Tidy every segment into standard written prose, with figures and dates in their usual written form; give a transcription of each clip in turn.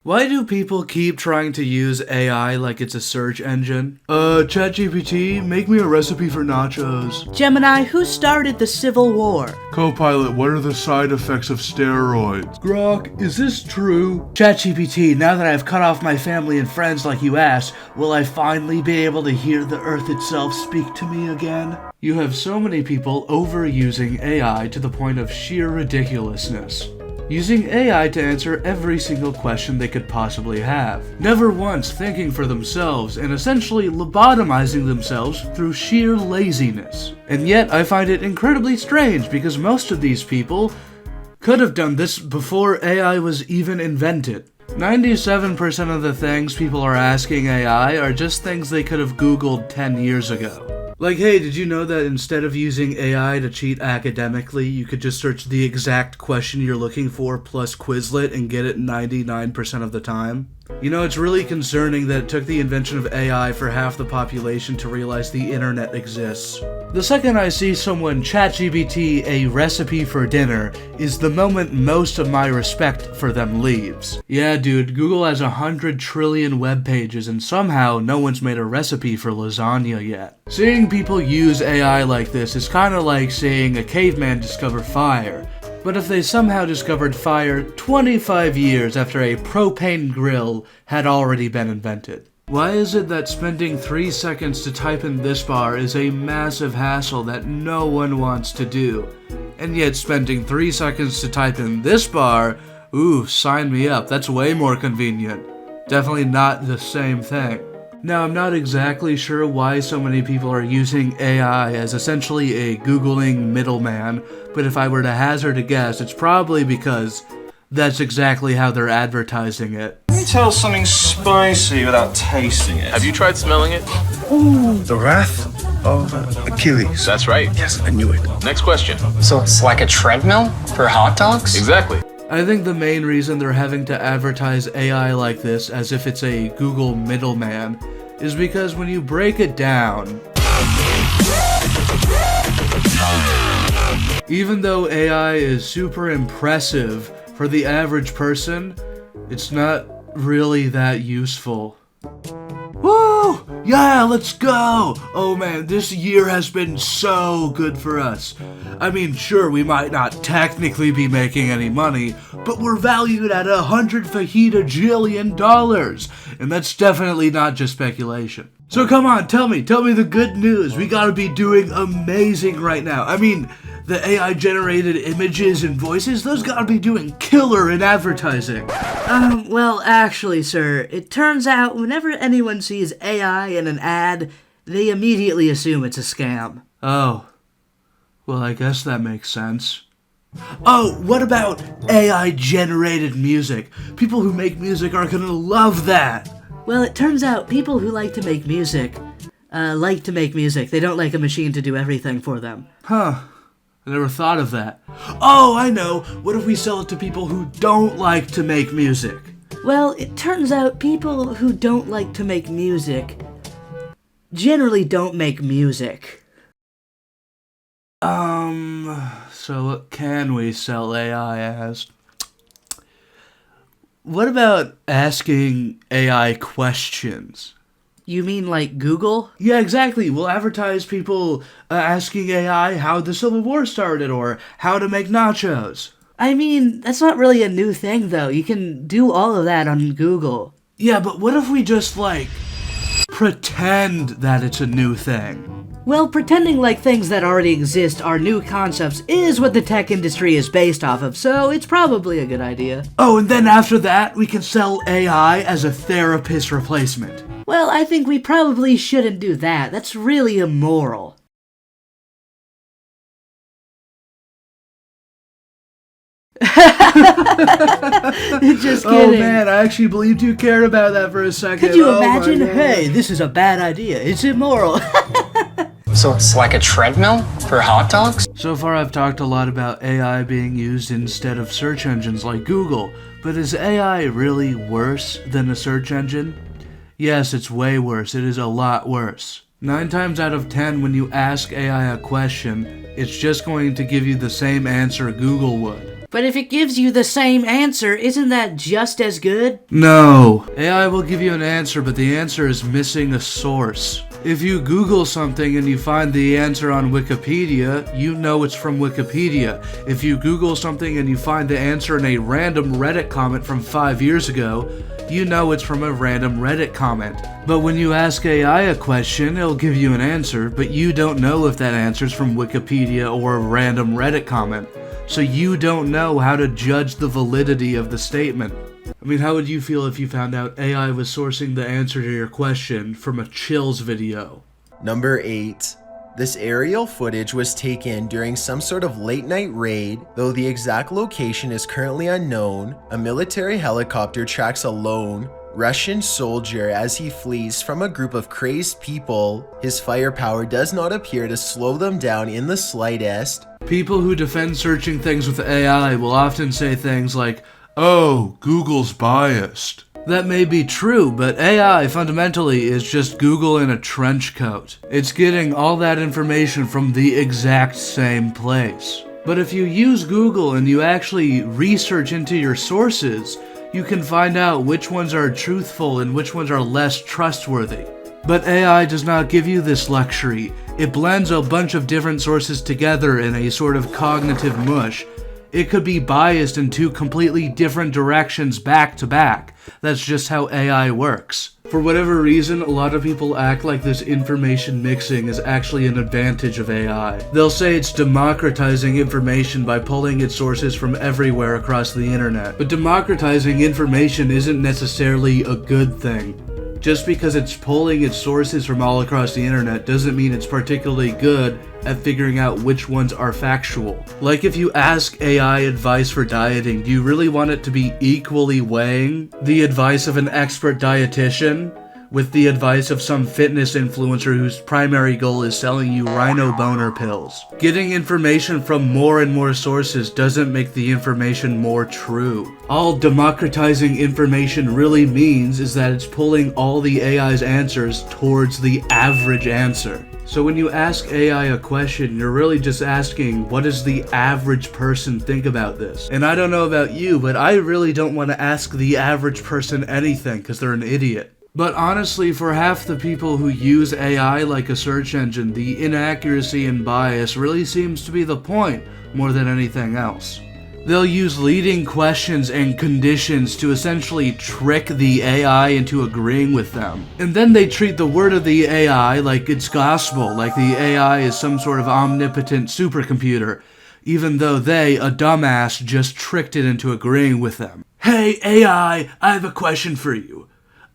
Why do people keep trying to use AI like it's a search engine? ChatGPT, make me a recipe for nachos. Gemini, who started the Civil War? Copilot, what are the side effects of steroids? Grok, is this true? ChatGPT, now that I've cut off my family and friends like you asked, will I finally be able to hear the earth itself speak to me again? You have so many people overusing AI to the point of sheer ridiculousness. Using AI to answer every single question they could possibly have, never once thinking for themselves and essentially lobotomizing themselves through sheer laziness. And yet I find it incredibly strange because most of these people could have done this before AI was even invented. 97% of the things people are asking AI are just things they could have Googled 10 years ago. Like, hey, did you know that instead of using AI to cheat academically, you could just search the exact question you're looking for plus Quizlet and get it 99% of the time? You know, it's really concerning that it took the invention of AI for half the population to realize the internet exists. The second I see someone ChatGPT a recipe for dinner is the moment most of my respect for them leaves. Yeah, dude, Google has 100 trillion web pages and somehow no one's made a recipe for lasagna yet. Seeing people use AI like this is kinda like seeing a caveman discover fire. But if they somehow discovered fire 25 years after a propane grill had already been invented. Why is it that spending 3 seconds to type in this bar is a massive hassle that no one wants to do? And yet spending 3 seconds to type in this bar, ooh, sign me up, that's way more convenient. Definitely not the same thing. Now, I'm not exactly sure why so many people are using AI as essentially a Googling middleman, but if I were to hazard a guess, it's probably because that's exactly how they're advertising it. Can you tell something spicy without tasting it? Have you tried smelling it? Ooh, the wrath of Achilles. That's right. Yes, I knew it. Next question. So it's like a treadmill for hot dogs? Exactly. I think the main reason they're having to advertise AI like this as if it's a Google middleman is because when you break it down, even though AI is super impressive for the average person, it's not really that useful. Woo! Yeah, let's go! Oh man, this year has been so good for us. I mean, sure, we might not technically be making any money, but we're valued at $100 fajillion, and that's definitely not just speculation. So come on, tell me the good news. We gotta be doing amazing right now. I mean, the AI-generated images and voices, those gotta be doing killer in advertising. Well, actually, sir, it turns out whenever anyone sees AI in an ad, they immediately assume it's a scam. Oh. Well, I guess that makes sense. Oh, what about AI-generated music? People who make music are gonna love that. Well, it turns out people who like to make music, They don't like a machine to do everything for them. Huh. I never thought of that. Oh, I know. What if we sell it to people who don't like to make music? Well, it turns out people who don't like to make music generally don't make music. So what can we sell AI as? What about asking AI questions? You mean like Google? Yeah, exactly. We'll advertise people asking AI how the Civil War started or how to make nachos. I mean, that's not really a new thing, though. You can do all of that on Google. Yeah, but what if we just, pretend that it's a new thing? Well, pretending like things that already exist are new concepts is what the tech industry is based off of, so it's probably a good idea. Oh, and then after that, we can sell AI as a therapist replacement. Well, I think we probably shouldn't do that. That's really immoral. Just kidding. Oh man, I actually believed you cared about that for a second. Could you imagine? Hey, this is a bad idea. It's immoral. So it's like a treadmill for hot dogs? So far I've talked a lot about AI being used instead of search engines like Google, but is AI really worse than a search engine? Yes, it's way worse. It is a lot worse. 9 times out of 10 when you ask AI a question, it's just going to give you the same answer Google would. But if it gives you the same answer, isn't that just as good? No. AI will give you an answer, but the answer is missing a source. If you Google something and you find the answer on Wikipedia, you know it's from Wikipedia. If you Google something and you find the answer in a random Reddit comment from 5 years ago, you know it's from a random Reddit comment. But when you ask AI a question, it'll give you an answer, but you don't know if that answer's from Wikipedia or a random Reddit comment. So you don't know how to judge the validity of the statement. I mean, how would you feel if you found out AI was sourcing the answer to your question from a Chills video? Number 8. This aerial footage was taken during some sort of late night raid, though the exact location is currently unknown. A military helicopter tracks a lone Russian soldier as he flees from a group of crazed people. His firepower does not appear to slow them down in the slightest. People who defend searching things with AI will often say things like, "Oh, Google's biased." That may be true, but AI fundamentally is just Google in a trench coat. It's getting all that information from the exact same place. But if you use Google and you actually research into your sources, you can find out which ones are truthful and which ones are less trustworthy. But AI does not give you this luxury. It blends a bunch of different sources together in a sort of cognitive mush. It could be biased in two completely different directions back to back. That's just how AI works. For whatever reason, a lot of people act like this information mixing is actually an advantage of AI. They'll say it's democratizing information by pulling its sources from everywhere across the internet. But democratizing information isn't necessarily a good thing. Just because it's pulling its sources from all across the internet doesn't mean it's particularly good at figuring out which ones are factual. Like if you ask AI advice for dieting, do you really want it to be equally weighing the advice of an expert dietitian with the advice of some fitness influencer whose primary goal is selling you rhino boner pills? Getting information from more and more sources doesn't make the information more true. All democratizing information really means is that it's pulling all the AI's answers towards the average answer. So when you ask AI a question, you're really just asking, what does the average person think about this? And I don't know about you, but I really don't want to ask the average person anything because they're an idiot. But honestly, for half the people who use AI like a search engine, the inaccuracy and bias really seems to be the point more than anything else. They'll use leading questions and conditions to essentially trick the AI into agreeing with them. And then they treat the word of the AI like it's gospel, like the AI is some sort of omnipotent supercomputer, even though they, a dumbass, just tricked it into agreeing with them. Hey AI, I have a question for you.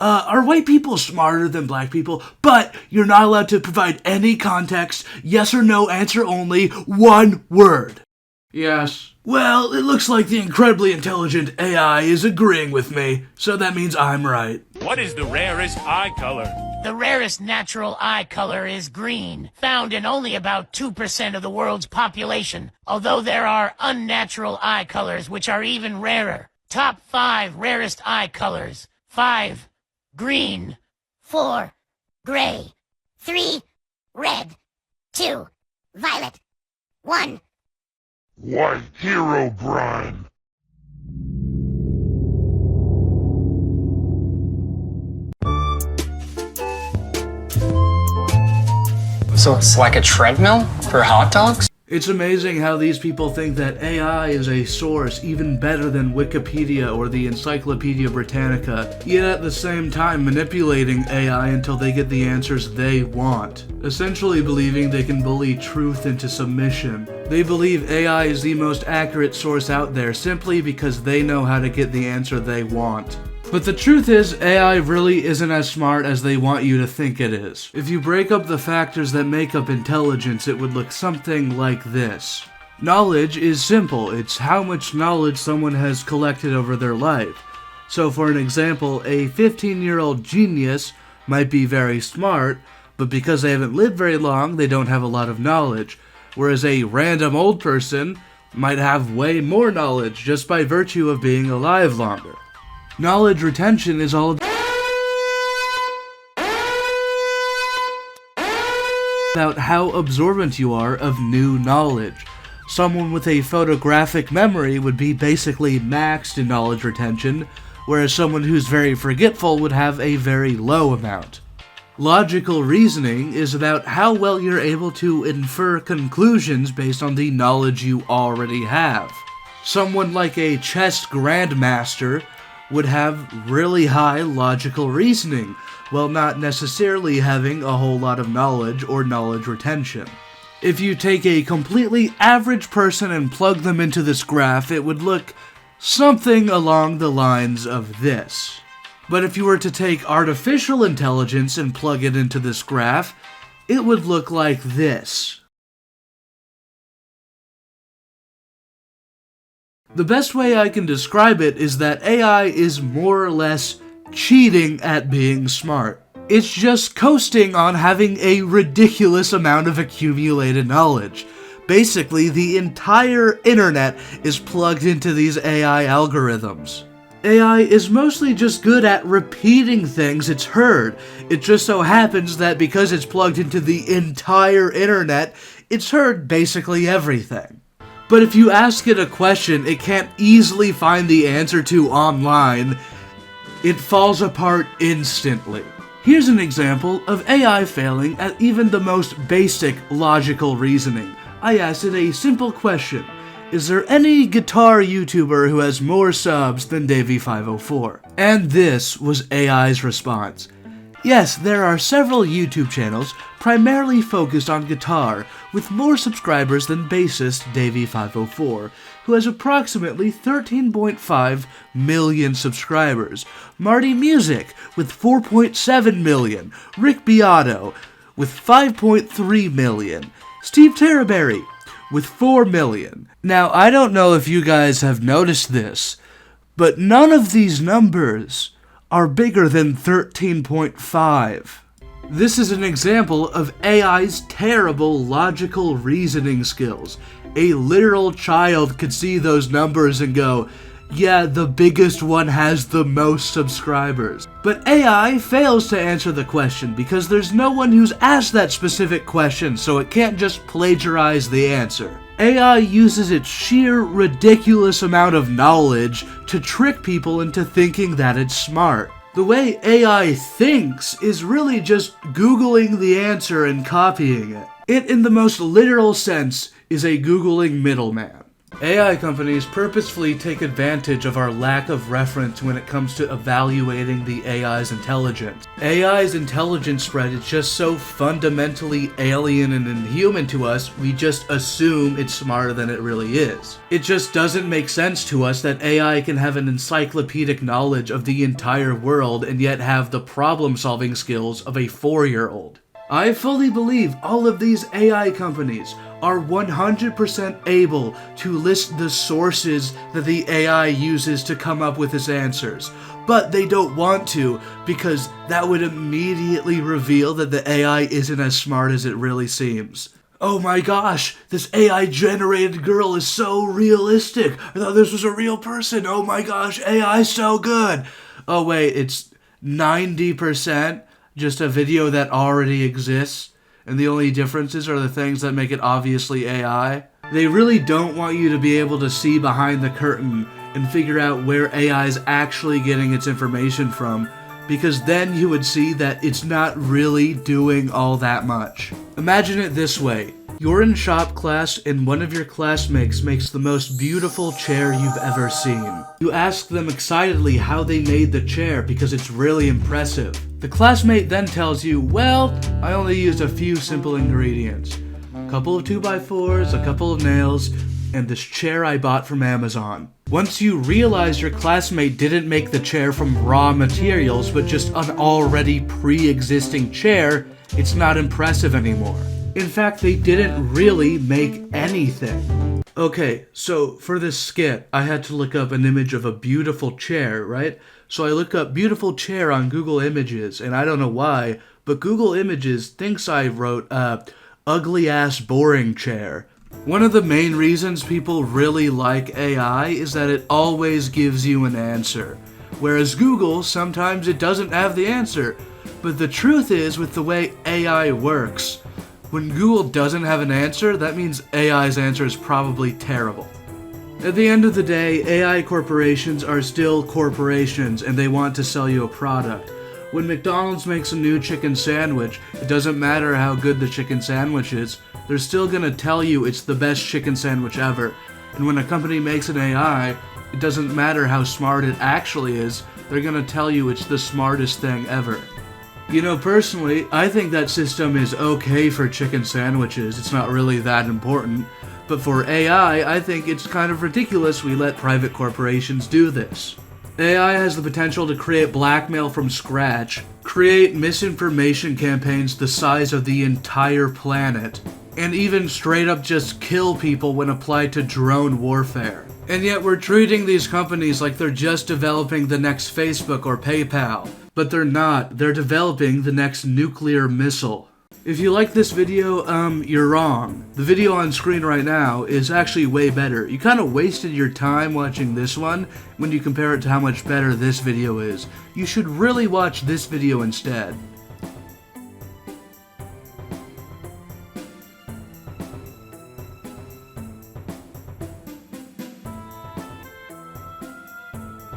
Are white people smarter than black people? But you're not allowed to provide any context, yes or no answer only, one word. Yes. Well, it looks like the incredibly intelligent AI is agreeing with me, so that means I'm right. What is the rarest eye color? The rarest natural eye color is green, found in only about 2% of the world's population, although there are unnatural eye colors which are even rarer. Top 5 rarest eye colors. 5. Green. 4. Gray. 3. Red. 2. Violet. 1. White hero brine. So it's like a treadmill for hot dogs? It's amazing how these people think that AI is a source even better than Wikipedia or the Encyclopedia Britannica, yet at the same time manipulating AI until they get the answers they want, essentially believing they can bully truth into submission. They believe AI is the most accurate source out there simply because they know how to get the answer they want. But the truth is, AI really isn't as smart as they want you to think it is. If you break up the factors that make up intelligence, it would look something like this. Knowledge is simple. It's how much knowledge someone has collected over their life. So for an example, a 15-year-old genius might be very smart, but because they haven't lived very long, they don't have a lot of knowledge. Whereas a random old person might have way more knowledge just by virtue of being alive longer. Knowledge retention is all about how absorbent you are of new knowledge. Someone with a photographic memory would be basically maxed in knowledge retention, whereas someone who's very forgetful would have a very low amount. Logical reasoning is about how well you're able to infer conclusions based on the knowledge you already have. Someone like a chess grandmaster would have really high logical reasoning, while not necessarily having a whole lot of knowledge or knowledge retention. If you take a completely average person and plug them into this graph, it would look something along the lines of this. But if you were to take artificial intelligence and plug it into this graph, it would look like this. The best way I can describe it is that AI is more or less cheating at being smart. It's just coasting on having a ridiculous amount of accumulated knowledge. Basically, the entire internet is plugged into these AI algorithms. AI is mostly just good at repeating things it's heard. It just so happens that because it's plugged into the entire internet, it's heard basically everything. But if you ask it a question it can't easily find the answer to online, it falls apart instantly. Here's an example of AI failing at even the most basic logical reasoning. I asked it a simple question. Is there any guitar YouTuber who has more subs than Davey504? And this was AI's response. Yes, there are several YouTube channels primarily focused on guitar with more subscribers than bassist Davey504, who has approximately 13.5 million subscribers, Marty Music with 4.7 million, Rick Beato with 5.3 million, Steve Terraberry with 4 million. Now, I don't know if you guys have noticed this, but none of these numbers are bigger than 13.5. This is an example of AI's terrible logical reasoning skills. A literal child could see those numbers and go, yeah, the biggest one has the most subscribers. But AI fails to answer the question because there's no one who's asked that specific question, so it can't just plagiarize the answer. AI uses its sheer ridiculous amount of knowledge to trick people into thinking that it's smart. The way AI thinks is really just Googling the answer and copying it. It, in the most literal sense, is a Googling middleman. AI companies purposefully take advantage of our lack of reference when it comes to evaluating the AI's intelligence. AI's intelligence spread is just so fundamentally alien and inhuman to us, we just assume it's smarter than it really is. It just doesn't make sense to us that AI can have an encyclopedic knowledge of the entire world and yet have the problem-solving skills of a 4-year-old. I fully believe all of these AI companies are 100% able to list the sources that the AI uses to come up with its answers, but they don't want to because that would immediately reveal that the AI isn't as smart as it really seems. Oh my gosh, this AI generated girl is so realistic. I thought this was a real person. Oh my gosh, AI's so good. Oh wait, it's 90% just a video that already exists, and the only differences are the things that make it obviously AI. They really don't want you to be able to see behind the curtain and figure out where AI is actually getting its information from, because then you would see that it's not really doing all that much. Imagine it this way. You're in shop class and one of your classmates makes the most beautiful chair you've ever seen. You ask them excitedly how they made the chair because it's really impressive. The classmate then tells you, well, I only used a few simple ingredients. A couple of 2x4s, a couple of nails, and this chair I bought from Amazon. Once you realize your classmate didn't make the chair from raw materials but just an already pre-existing chair, it's not impressive anymore. In fact, they didn't really make anything. Okay, so for this skit, I had to look up an image of a beautiful chair, right? So I look up beautiful chair on Google Images, and I don't know why, but Google Images thinks I wrote, ugly ass boring chair. One of the main reasons people really like AI is that it always gives you an answer. Whereas Google, sometimes it doesn't have the answer. But the truth is, with the way AI works, When Google doesn't have an answer, that means AI's answer is probably terrible. At the end of the day, AI corporations are still corporations and they want to sell you a product. When McDonald's makes a new chicken sandwich, it doesn't matter how good the chicken sandwich is, they're still gonna tell you it's the best chicken sandwich ever. And when a company makes an AI, it doesn't matter how smart it actually is, they're gonna tell you it's the smartest thing ever. You know, personally, I think that system is okay for chicken sandwiches, it's not really that important. But for AI, I think it's kind of ridiculous we let private corporations do this. AI has the potential to create blackmail from scratch, create misinformation campaigns the size of the entire planet, and even straight up just kill people when applied to drone warfare. And yet we're treating these companies like they're just developing the next Facebook or PayPal. But they're not, they're developing the next nuclear missile. If you like this video, you're wrong. The video on screen right now is actually way better. You kind of wasted your time watching this one when you compare it to how much better this video is. You should really watch this video instead.